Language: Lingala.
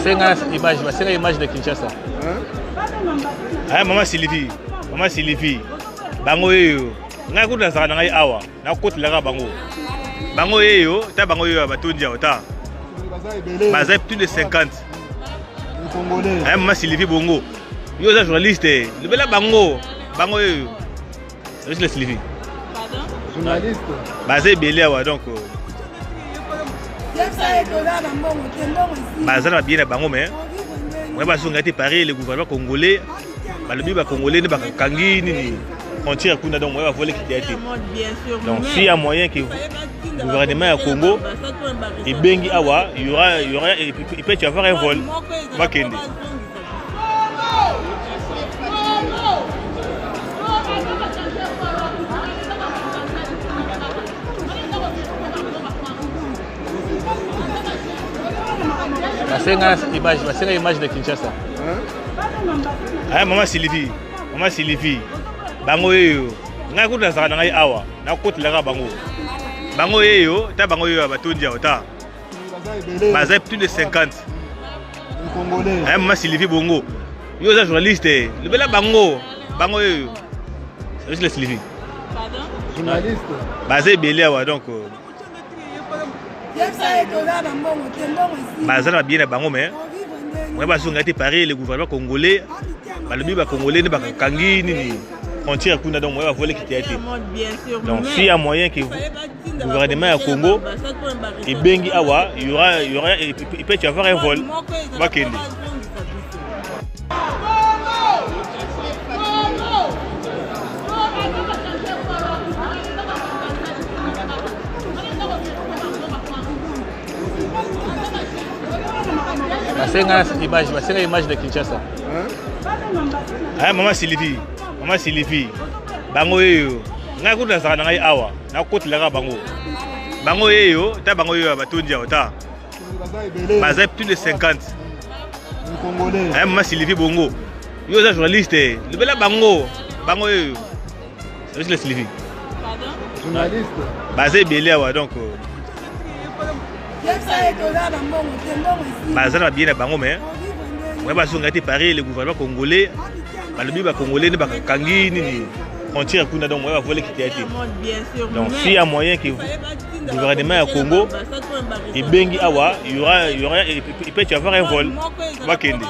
C'est l'image de Kinshasa. Ah, maman Sylvie. Maman Sylvie. Bango yo. Nga kuda sa ngai awa. Na kotlaka bango. Bango yo, ta bango yo batondi ota. Bazai plus de 50. Congolais. Ah, maman Sylvie bongo. Yo za journaliste. Le bela bango. Bango yo. C'est le Sylvie. Pardon? Journaliste. Bazai belé awa donc. Bazana bien bango mais. Moi bazonga te Paris le gouvernement congolais. Balobi ba congolais ne ba kangi ni frontière kuna donc moi va voler qui a été. Donc s'il y a moyen que le gouvernement du Congo et bengi awa, il y aura il peut y avoir un vol. Va kende. C'est l'image de Kinshasa. Ah, maman Sylvie. Maman Sylvie. Bango yo. Nga kuda sa ngai awa. Na kotlaka bango. Bango yo, ta bango yo batondi ota. Bazai plus de 50. Congolais. Ah, maman Sylvie bongo. Yo za journaliste. Le bela bango. Bango yo. C'est le Sylvie. Pardon? Journaliste. Bazai belé awa donc. Bazana bien bango mais. Moi bazonga te Paris le gouvernement congolais. Balobi ba congolais ne ba kangi ni frontière kuna donc moi va voler qui a été. Donc s'il y a moyen que le gouvernement du Congo et bengi awa, il peut y avoir un vol. Va kende. C'est l'image de Kinshasa. Ah, maman Sylvie. Maman Sylvie. Bango yo. Nga kuda sa ngai awa. Na kotlaka bango. Bango yo, ta bango yo batondi ota. Bazai plus de 50. Congolais. Ah, maman Sylvie bongo. Yo za journaliste. Le bela bango. Bango yo. C'est le Sylvie. Pardon? Journaliste. Bazai belé awa donc. Bazana bien bango mais. Moi bazonga te Paris le gouvernement congolais. Balobi ba congolais ne ba kangi ni frontière kuna donc moi va voler qui a été. Donc s'il y a moyen que le gouvernement du Congo et bengi awa, il peut y avoir un vol. Va kende.